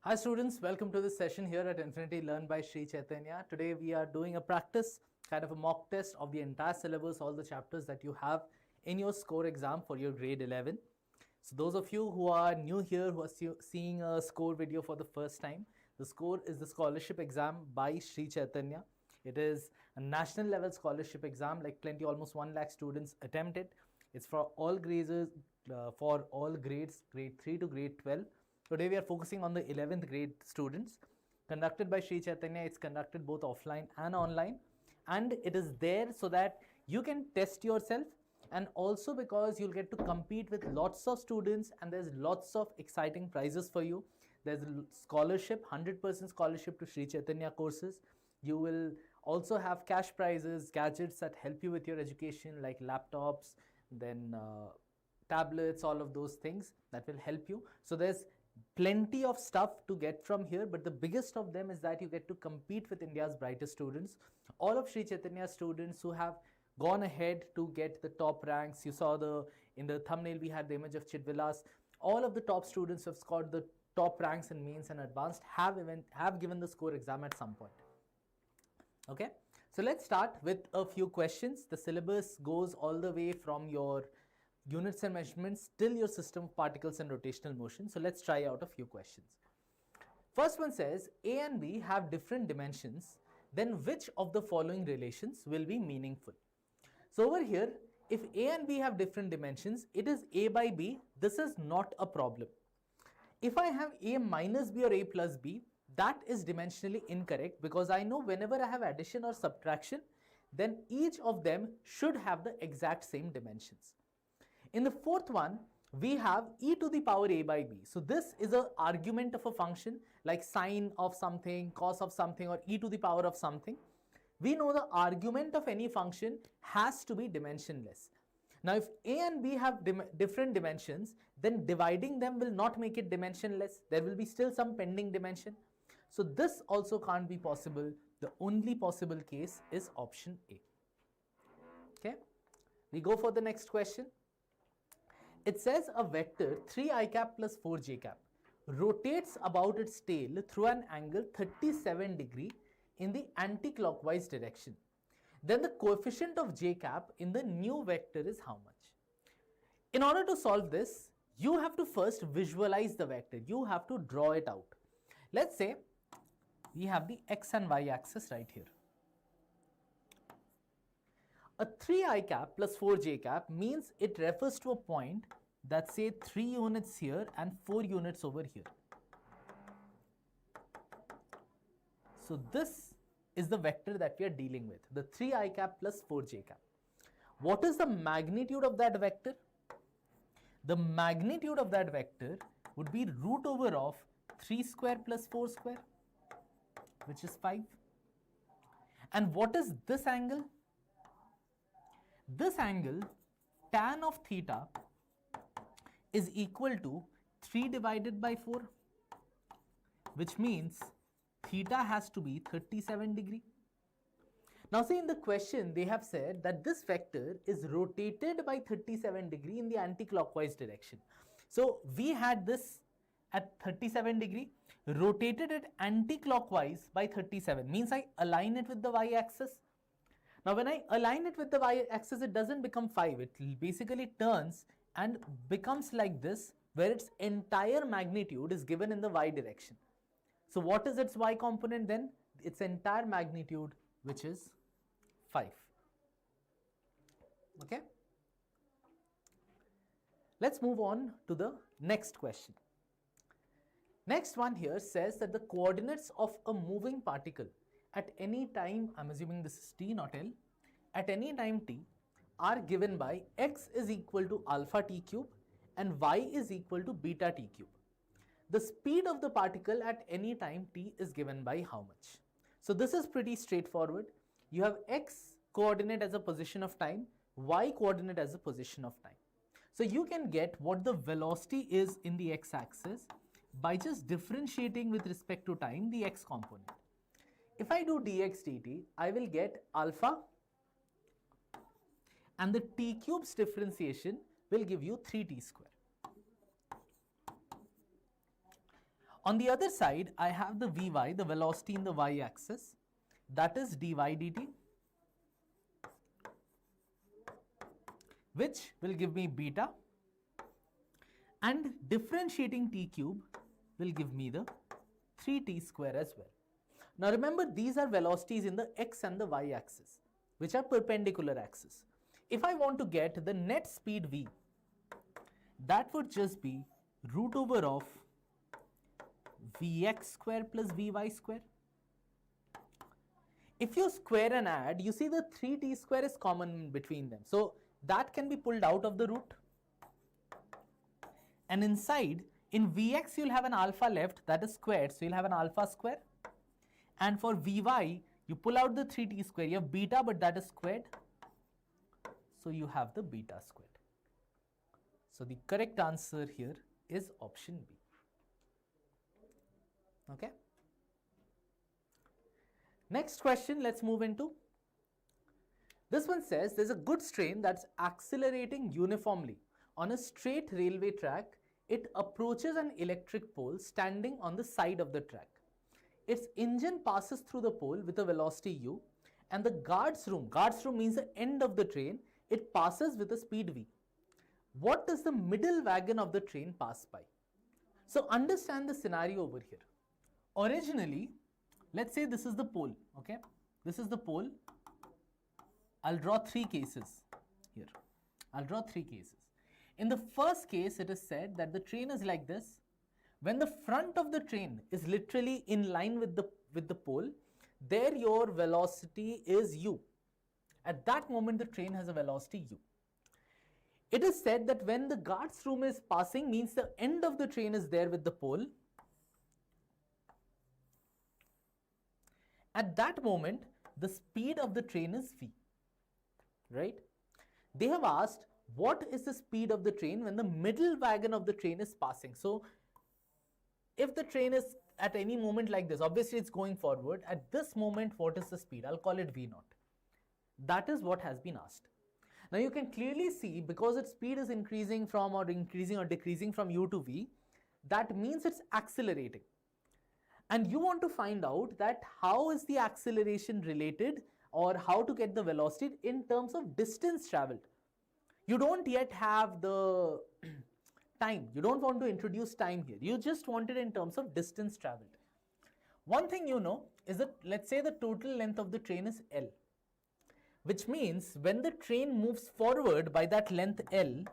Hi students, welcome to this session here at Infinity Learn by Sri Chaitanya. Today we are doing a practice, kind of a mock test of the entire syllabus, all the chapters that you have in your score exam for your grade 11. So those of you who are new here, who are seeing a score video for the first time, the score is the scholarship exam by Sri Chaitanya. It is a national level scholarship exam, like almost 1 lakh students attempt it. It's for all grades, grade 3 to grade 12. Today we are focusing on the 11th grade students. Conducted by Sri Chaitanya, it's conducted both offline and online. And it is there so that you can test yourself, and also because you'll get to compete with lots of students and there's lots of exciting prizes for you. There's a scholarship, 100% scholarship to Sri Chaitanya courses. You will also have cash prizes, gadgets that help you with your education like laptops, then tablets, all of those things that will help you. So there's plenty of stuff to get from here, but the biggest of them is that you get to compete with India's brightest students. All of Sri Chaitanya students who have gone ahead to get the top ranks. You saw in the thumbnail we had the image of Chidvilas. All of the top students who have scored the top ranks in mains and advanced have given the score exam at some point. Okay, so let's start with a few questions. The syllabus goes all the way from your units and measurements till your system of particles and rotational motion. So let's try out a few questions. First one says, A and B have different dimensions, then which of the following relations will be meaningful? So over here, if A and B have different dimensions, it is A by B. This is not a problem. If I have A minus B or A plus B, that is dimensionally incorrect, because I know whenever I have addition or subtraction, then each of them should have the exact same dimensions. In the fourth one, we have e to the power a by b. So this is an argument of a function like sine of something, cos of something, or e to the power of something. We know the argument of any function has to be dimensionless. Now if a and b have different dimensions, then dividing them will not make it dimensionless. There will be still some pending dimension. So this also can't be possible. The only possible case is option A. Okay, we go for the next question. It says a vector 3i cap plus 4j cap rotates about its tail through an angle 37 degree in the anti-clockwise direction. Then the coefficient of j cap in the new vector is how much? In order to solve this, you have to first visualize the vector. You have to draw it out. Let's say we have the x and y axis right here. A 3i cap plus 4j cap means it refers to a point that's say 3 units here and 4 units over here. So this is the vector that we are dealing with, the 3i cap plus 4j cap. What is the magnitude of that vector? The magnitude of that vector would be root over of 3 square plus 4 square, which is 5. And what is this angle? This angle, tan of theta, is equal to 3 divided by 4, which means theta has to be 37 degree. Now see, in the question they have said that this vector is rotated by 37 degree in the anti-clockwise direction. So we had this at 37 degree, rotated it anti-clockwise by 37, means I align it with the y-axis. Now when I align it with the y-axis, it doesn't become 5, it basically turns and becomes like this, where its entire magnitude is given in the y direction. So what is its y component then? Its entire magnitude, which is 5. Okay? Let's move on to the next question. Next one here says that the coordinates of a moving particle at any time, I'm assuming this is t not L, at any time t are given by x is equal to alpha t cube and y is equal to beta t cube. The speed of the particle at any time t is given by how much? So this is pretty straightforward. You have x coordinate as a position of time, y coordinate as a position of time. So you can get what the velocity is in the x-axis by just differentiating with respect to time the x component. If I do dx dt, I will get alpha, and the t cube's differentiation will give you 3t square. On the other side, I have the Vy, the velocity in the y-axis, that is dy dt, which will give me beta, and differentiating t cube will give me the 3t square as well. Now remember, these are velocities in the x and the y axis, which are perpendicular axis. If I want to get the net speed v, that would just be root over of vx square plus vy square. If you square and add, you see the 3t square is common between them. So that can be pulled out of the root. And inside, in Vx, you'll have an alpha left, that is squared, so you'll have an alpha square. And for Vy, you pull out the 3t square, you have beta, but that is squared. So you have the beta squared. So the correct answer here is option B. Okay. Next question, let's move into. This one says there's a goods train that's accelerating uniformly on a straight railway track. It approaches an electric pole standing on the side of the track. Its engine passes through the pole with a velocity u, and the guards room means the end of the train, it passes with a speed v. What does the middle wagon of the train pass by? So understand the scenario over here. Originally, let's say this is the pole, okay? This is the pole. I'll draw three cases here. I'll draw three cases. In the first case, it is said that the train is like this. When the front of the train is literally in line with the pole, there your velocity is u. At that moment, the train has a velocity u. It is said that when the guard's room is passing, means the end of the train is there with the pole. At that moment, the speed of the train is v, right? They have asked, what is the speed of the train when the middle wagon of the train is passing? So, if the train is at any moment like this, obviously it's going forward. At this moment, what is the speed? I'll call it v naught. That is what has been asked. Now you can clearly see, because its speed is increasing or decreasing from u to v, that means it's accelerating. And you want to find out that how is the acceleration related, or how to get the velocity in terms of distance traveled. You don't yet have the time. You don't want to introduce time here. You just want it in terms of distance traveled. One thing you know is that, let's say the total length of the train is L, which means when the train moves forward by that length L,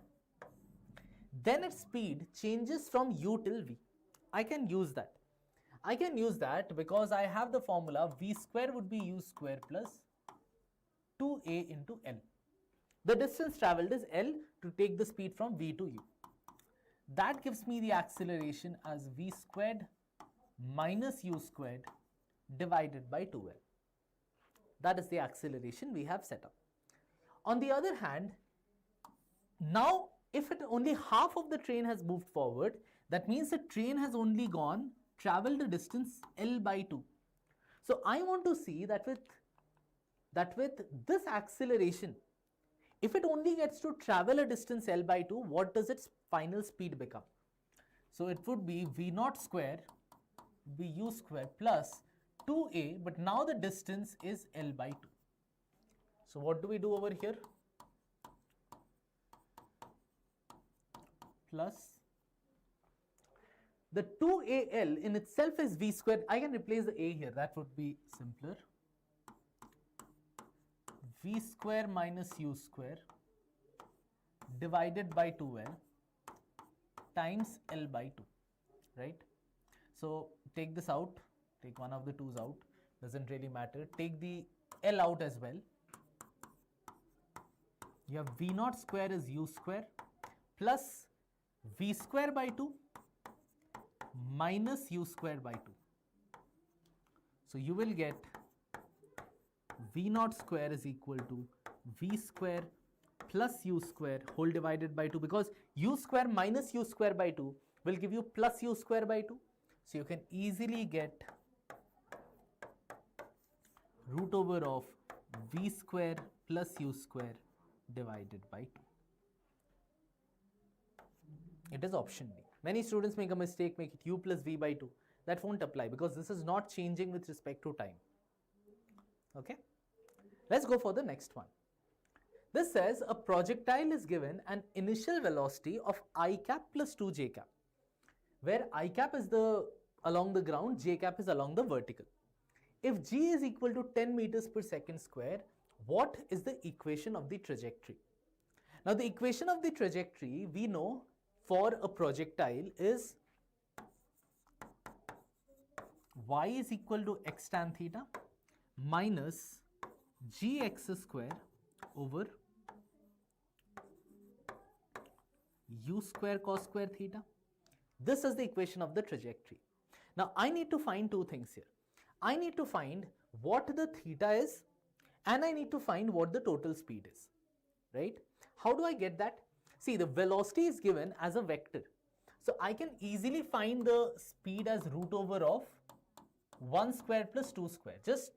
then its speed changes from u till v. I can use that. I can use that because I have the formula v square would be u square plus 2a into L. The distance traveled is L to take the speed from v to u. That gives me the acceleration as v squared minus u squared divided by 2L. That is the acceleration we have set up. On the other hand, now if only half of the train has moved forward, that means the train has only traveled a distance L by 2. So I want to see that with this acceleration, if it only gets to travel a distance L by 2, what does its final speed become? So it would be v naught square, be u square plus 2a, but now the distance is L by 2. So what do we do over here? Plus the 2al in itself is v square. I can replace the a here, that would be simpler. V square minus u square divided by 2l times L by 2, right? So take this out, take one of the 2's out, doesn't really matter. Take the L out as well. You have v naught square is u square plus v square by 2 minus u square by 2. So you will get v naught square is equal to v square plus u square whole divided by 2, because u square minus u square by 2 will give you plus u square by 2. So you can easily get root over of v square plus u square divided by 2. It is option D. Many students make a mistake, make it u plus v by 2. that won't apply because this is not changing with respect to time. Okay, let's go for the next one. This says a projectile is given an initial velocity of I cap plus 2 j cap, where I cap is along the ground, j cap is along the vertical. If g is equal to 10 meters per second square, what is the equation of the trajectory? Now the equation of the trajectory we know for a projectile is y is equal to x tan theta minus gx square over u square cos square theta. This is the equation of the trajectory. Now I need to find two things here. I need to find what the theta is and I need to find what the total speed is, right? How do I get that? See, the velocity is given as a vector. So I can easily find the speed as root over of 1 square plus 2 square, just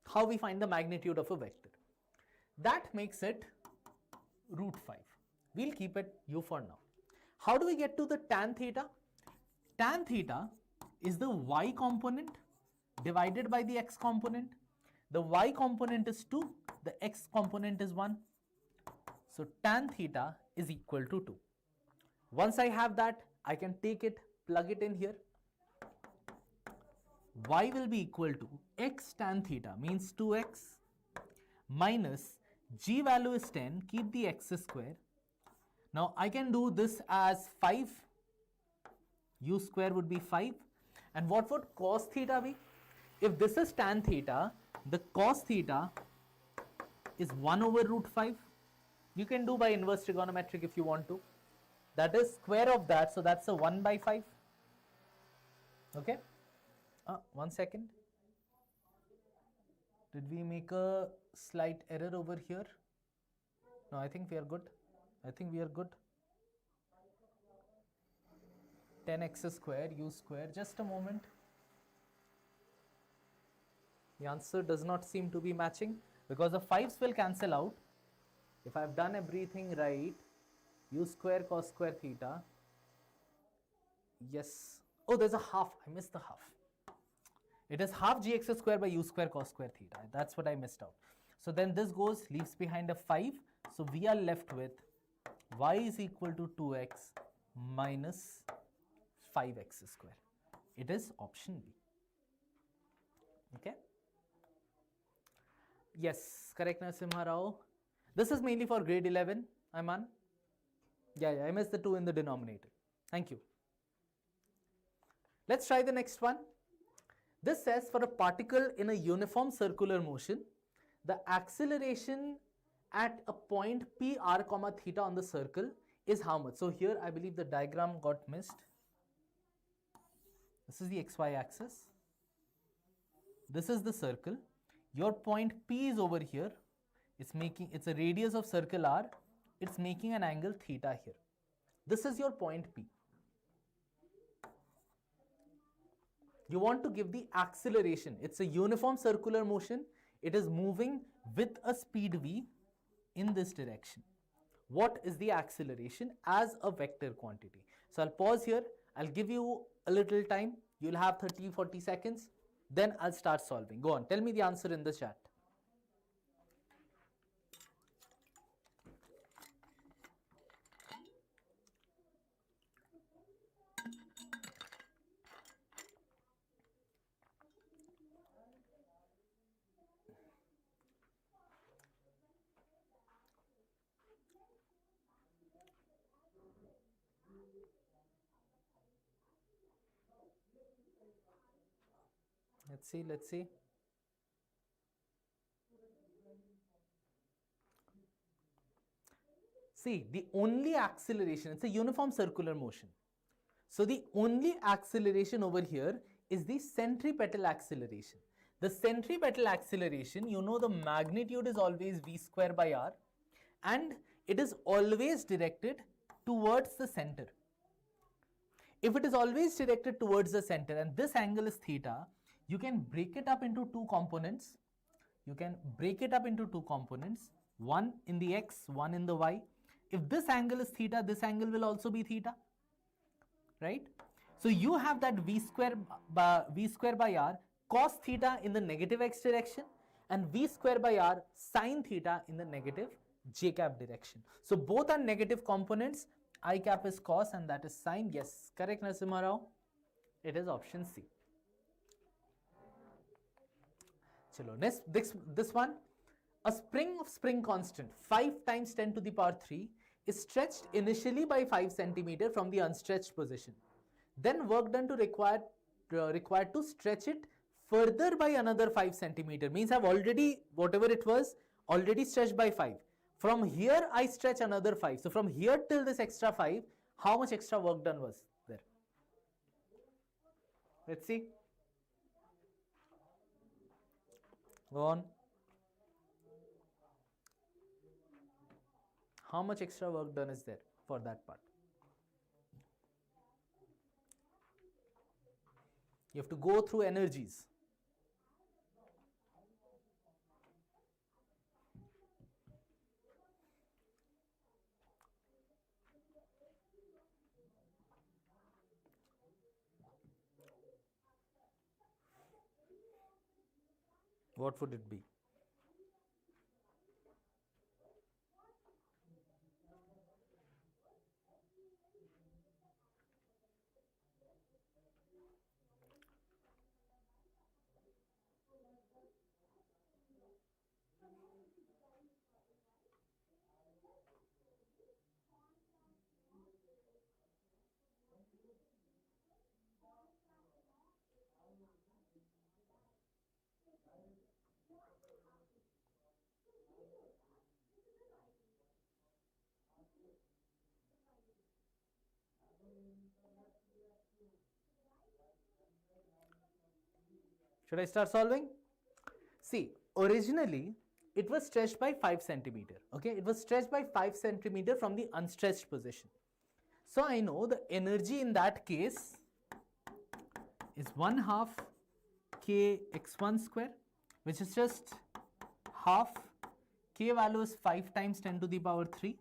how we find the magnitude of a vector. That makes it root 5. We'll keep it u for now. How do we get to the tan theta? Tan theta is the y component divided by the x component. The y component is 2, the x component is 1. So tan theta is equal to 2. Once I have that, I can take it, plug it in here. Y will be equal to x tan theta, means 2x, minus g value is 10, keep the x square. Now I can do this as 5, u square would be 5. And what would cos theta be? If this is tan theta, the cos theta is 1 over root 5. You can do by inverse trigonometric if you want to. That is square of that, so that's a 1 by 5. Okay. 1 second. Did we make a slight error over here? No, I think we are good. I think we are good. 10x square, u square. Just a moment. The answer does not seem to be matching because the 5s will cancel out. If I have done everything right, u square cos square theta. Yes. Oh, there's a half. I missed the half. It is half gx square by u square cos square theta. That's what I missed out. So then this goes, leaves behind a 5. So we are left with y is equal to 2x minus 5x square. It is option B. Okay. Yes, correct, Narasimha Rao. This is mainly for grade 11, Ayman. Yeah, I missed the 2 in the denominator. Thank you. Let's try the next one. This says for a particle in a uniform circular motion, the acceleration at a point p r comma theta on the circle is how much? So here I believe the diagram got missed. This is the xy axis. This is the circle. Your point P is over here. It's a radius of circle R. It's making an angle theta here. This is your point P. You want to give the acceleration. It's a uniform circular motion. It is moving with a speed v in this direction. What is the acceleration as a vector quantity? So I'll pause here. I'll give you a little time. You'll have 30-40 seconds. Then I'll start solving. Go on. Tell me the answer in the chat. Let's see. See, the only acceleration, it's a uniform circular motion. So the only acceleration over here is the centripetal acceleration. The centripetal acceleration, you know the magnitude is always v square by r and it is always directed towards the center. If it is always directed towards the center and this angle is theta, you can break it up into two components. One in the x, one in the y. If this angle is theta, this angle will also be theta, right? So you have that v square by r cos theta in the negative x direction and v square by r sin theta in the negative j cap direction. So both are negative components. I cap is cos and that is sin. Yes, correct, Narasimha Rao. It is option C. Chalo, next, this one. A spring of spring constant 5 times 10 to the power 3 is stretched initially by 5 centimeter from the unstretched position. Then work done to required to stretch it further by another 5 centimeter. Means I've already, whatever it was, already stretched by 5. From here I stretch another 5. So from here till this extra 5, how much extra work done was there? Let's see. Go on. How much extra work done is there for that part? You have to go through energies. What would it be? Should I start solving? See, originally it was stretched by 5 centimeter. Okay, it was stretched by 5 centimeter from the unstretched position. So I know the energy in that case is 1/2 k x1 square, which is just half. K value is 5 times 10 to the power 3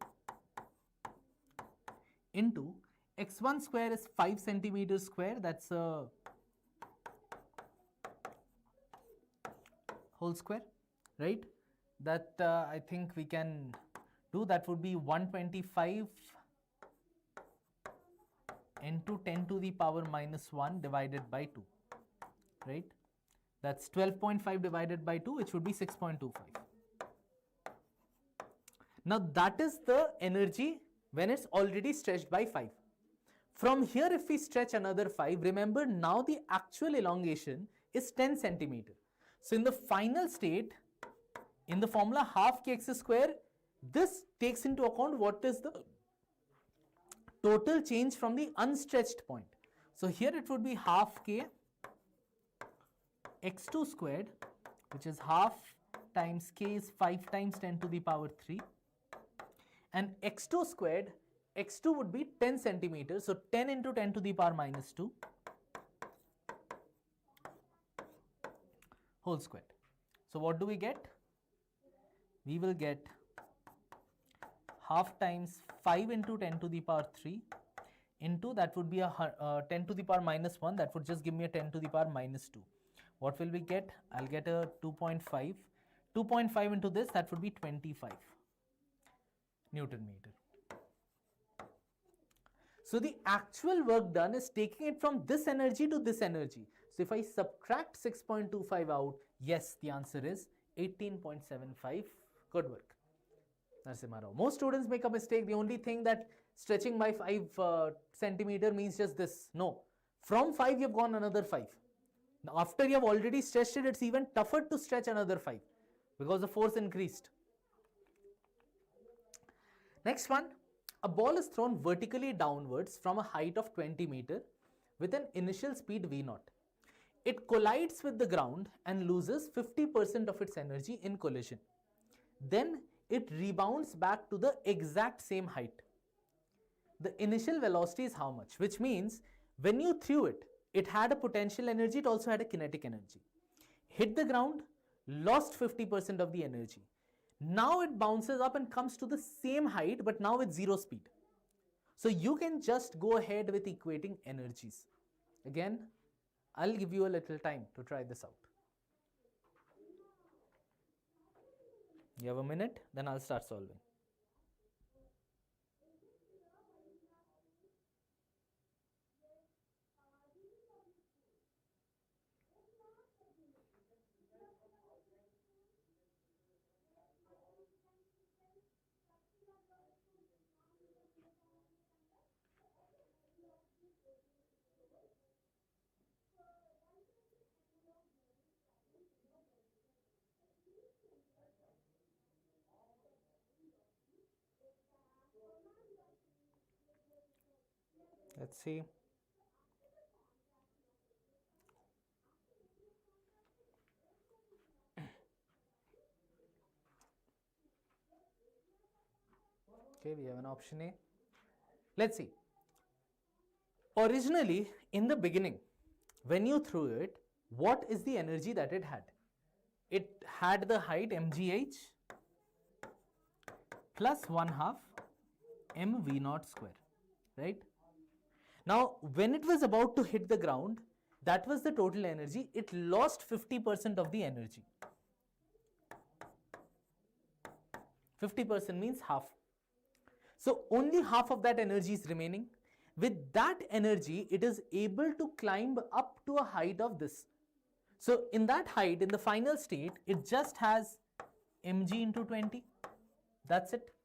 into x1 square is 5 centimeter square, that's a whole square, right? That I think we can do. That would be 125 into 10 to the power minus 1 divided by 2, right? That's 12.5 divided by 2, which would be 6.25. Now that is the energy when it's already stretched by 5. From here, if we stretch another 5, remember now the actual elongation is 10 centimeter. So in the final state, in the formula half kx square, this takes into account what is the total change from the unstretched point. So here it would be half k x2 squared, which is half times k is 5 times 10 to the power 3, and x2 squared, x2 would be 10 centimeters, so 10 into 10 to the power minus 2 whole squared. So what do we get? We will get half times 5 into 10 to the power 3 into, that would be a 10 to the power minus 1, that would just give me a 10 to the power minus 2. What will we get? I'll get a 2.5. 2.5 into this, that would be 25 Newton meter. So the actual work done is taking it from this energy to this energy. So if I subtract 6.25 out, yes, the answer is 18.75. Good work. Narasimha Rao. Most students make a mistake. They only think that stretching by 5 centimeter means just this. No. From 5 you have gone another 5. Now after you have already stretched it, it's even tougher to stretch another 5 because the force increased. Next one. A ball is thrown vertically downwards from a height of 20 meter with an initial speed v0. It collides with the ground and loses 50% of its energy in collision. Then it rebounds back to the exact same height. The initial velocity is how much? Which means when you threw it, it had a potential energy, it also had a kinetic energy. Hit the ground, lost 50% of the energy. Now it bounces up and comes to the same height, but now with 0 speed. So you can just go ahead with equating energies. Again, I'll give you a little time to try this out. You have a minute, then I'll start solving. Let's see. Okay, we have an option A. Let's see. Originally, in the beginning, when you threw it, what is the energy that it had? It had the height mgh plus 1/2 mv0 square, right? Now, when it was about to hit the ground, that was the total energy. It lost 50% of the energy. 50% means half. So only half of that energy is remaining. With that energy, it is able to climb up to a height of this. So in that height, in the final state, it just has mg into 20. That's it.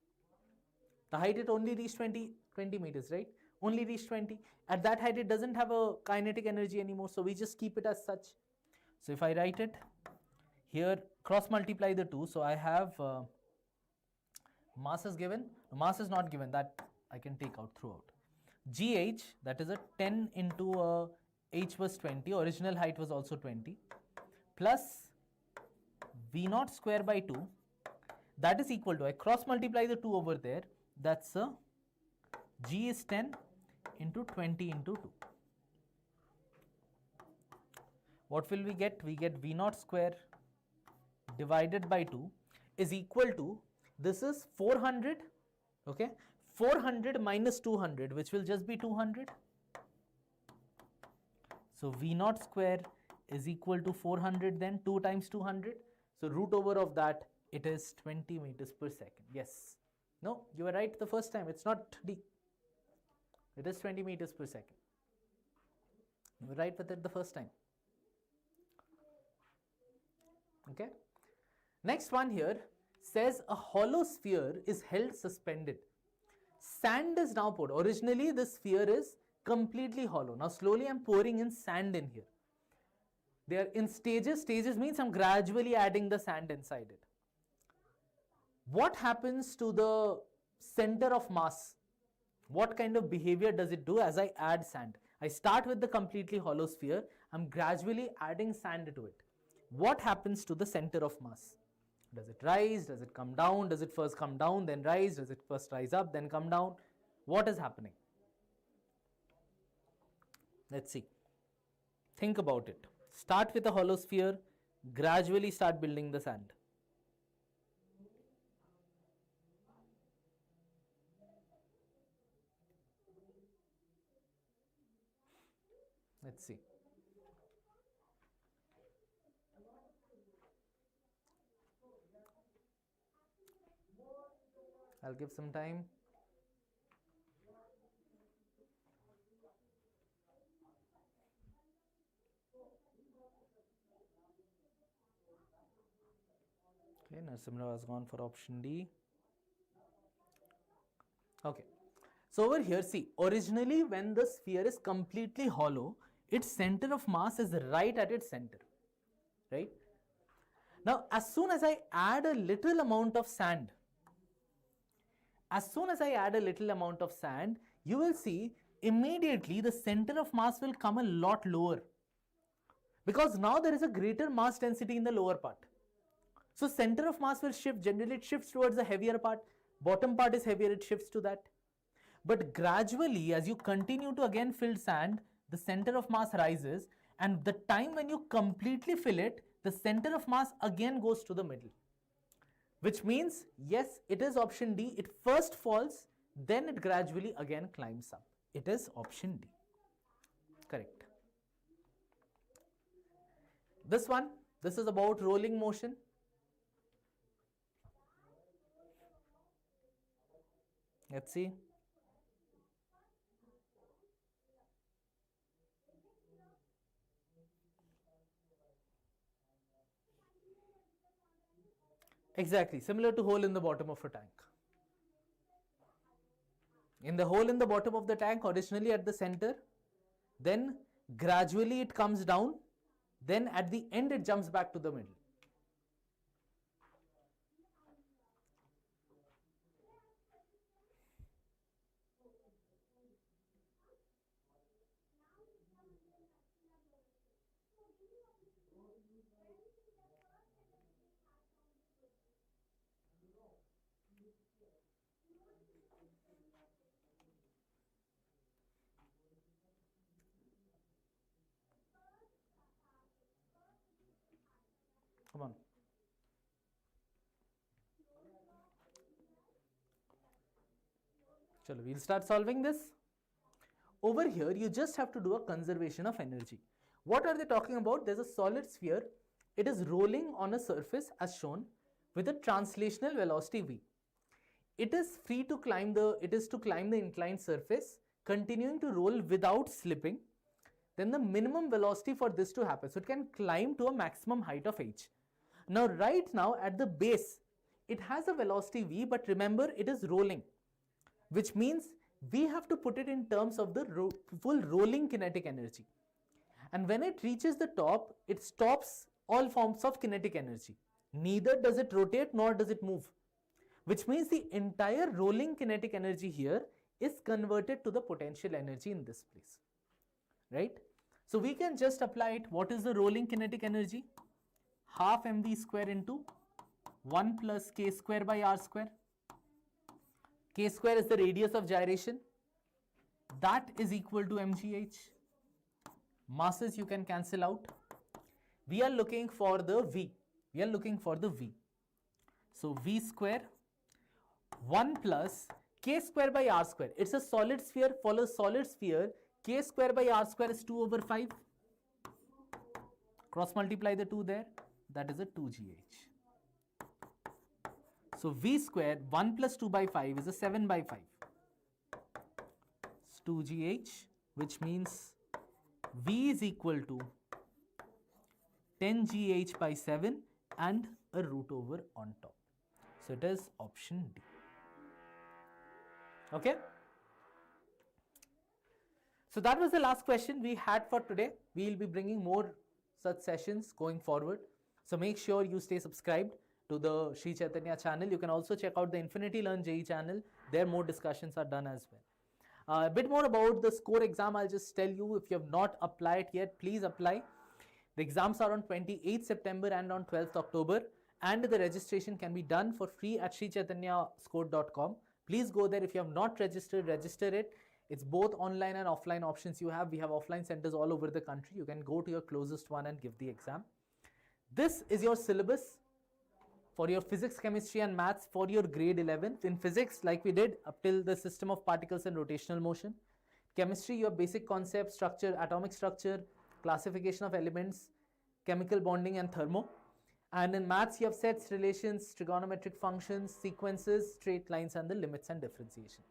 The height it only reached 20 meters, right? Only reached 20. At that height, it doesn't have a kinetic energy anymore. So we just keep it as such. So if I write it here, cross multiply the two. So I have mass is given. Mass is not given. That I can take out throughout. GH, that is a 10 into h was 20. Original height was also 20. Plus V0 square by 2. That is equal to, I cross multiply the 2 over there. That's a G is 10 into 20 into 2. What will we get? We get V0 square divided by 2 is equal to, this is 400, okay? 400 minus 200, which will just be 200. So V0 square is equal to 400, then 2 times 200. So root over of that, it is 20 meters per second. Yes. No, you were right the first time. It's not D. It is 20 meters per second. You were right with it the first time. Okay. Next one here says a hollow sphere is held suspended. Sand is now poured. Originally, this sphere is completely hollow. Now, slowly I'm pouring in sand in here. They are in stages. Stages means I'm gradually adding the sand inside it. What happens to the center of mass? What kind of behavior does it do as I add sand? I start with the completely hollow sphere. I'm gradually adding sand to it. What happens to the center of mass? Does it rise? Does it come down? Does it first come down, then rise? Does it first rise up, then come down? What is happening? Let's see. Think about it. Start with a hollow sphere, gradually start building the sand. Let's see. I'll give some time. Okay, Narsimra has gone for option D. Okay. So over here, see, originally when the sphere is completely hollow, its center of mass is right at its center, right? Now, as soon as I add a little amount of sand, you will see immediately the center of mass will come a lot lower, because now there is a greater mass density in the lower part. So center of mass will shift. Generally, it shifts towards the heavier part. Bottom part is heavier, it shifts to that. But gradually, as you continue to again fill sand, the center of mass rises, and the time when you completely fill it, the center of mass again goes to the middle. Which means, yes, it is option D. It first falls, then it gradually again climbs up. It is option D. Correct. This one, this is about rolling motion. Let's see. Exactly, similar to hole in the bottom of a tank. In the hole in the bottom of the tank, originally at the center, then gradually it comes down, then at the end it jumps back to the middle. Come on. Chalo, we'll start solving this. Over here, you just have to do a conservation of energy. What are they talking about? There's a solid sphere. It is rolling on a surface as shown with a translational velocity v. It is free to climb the inclined surface, continuing to roll without slipping. Then the minimum velocity for this to happen. So it can climb to a maximum height of h. Now right now at the base, it has a velocity v, but remember it is rolling, which means we have to put it in terms of the full rolling kinetic energy. And when it reaches the top, it stops all forms of kinetic energy. Neither does it rotate nor does it move, which means the entire rolling kinetic energy here is converted to the potential energy in this place, right? So we can just apply it. What is the rolling kinetic energy? Half mv square into 1 plus k square by r square. K square is the radius of gyration. That is equal to mgh. Masses you can cancel out. We are looking for the v. So v square 1 plus k square by r square. It's a solid sphere. For a solid sphere, k square by r square is 2 over 5. Cross multiply the 2 there. That is a 2gh. So v square 1 plus 2 by 5 is a 7 by 5. It's 2gh, which means v is equal to 10gh by 7 and a root over on top. So it is option D. Okay. So that was the last question we had for today. We will be bringing more such sessions going forward. So make sure you stay subscribed to the Sri Chaitanya channel. You can also check out the Infinity Learn JEE channel. There more discussions are done as well. A bit more about the score exam. I'll just tell you, if you have not applied yet, please apply. The exams are on 28th September and on 12th October, and the registration can be done for free at srichaitanyascore.com. Please go there. If you have not registered, register it. It's both online and offline options you have. We have offline centers all over the country. You can go to your closest one and give the exam. This is your syllabus for your physics, chemistry and maths for your grade 11th. In physics, like we did up till the system of particles and rotational motion. Chemistry, your basic concepts, structure, atomic structure, classification of elements, chemical bonding and thermo. And in maths, you have sets, relations, trigonometric functions, sequences, straight lines, and the limits and differentiation,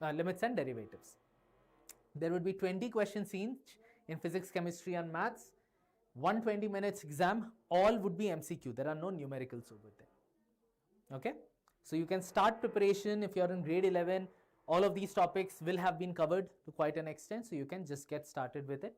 limits and derivatives. There would be 20 questions each in physics, chemistry and maths. 120 minutes exam, all would be MCQ. There are no numericals over there. Okay. So you can start preparation if you are in grade 11. All of these topics will have been covered to quite an extent. So you can just get started with it.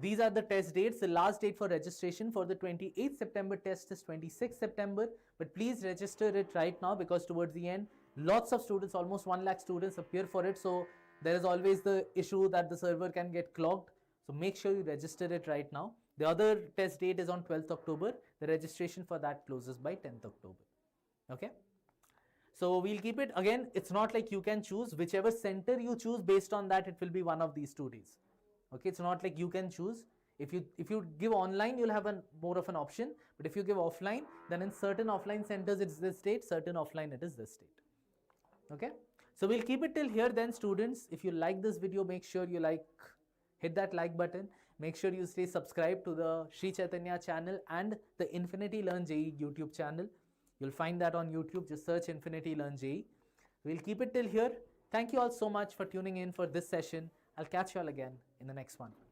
These are the test dates. The last date for registration for the 28th September test is 26th September. But please register it right now, because towards the end, lots of students, almost 1 lakh students appear for it. So there is always the issue that the server can get clogged. So make sure you register it right now. The other test date is on 12th October. The registration for that closes by 10th October. Okay. So we'll keep it, again, it's not like you can choose. Whichever center you choose, based on that, it will be one of these 2 days. Okay, it's not like you can choose. If you give online, you'll have more of an option. But if you give offline, then in certain offline centers it's this date, certain offline it is this date. Okay. So we'll keep it till here then, students. If you like this video, make sure you hit that like button. Make sure you stay subscribed to the Sri Chaitanya channel and the Infinity Learn JEE YouTube channel. You'll find that on YouTube. Just search Infinity Learn JEE. We'll keep it till here. Thank you all so much for tuning in for this session. I'll catch you all again in the next one.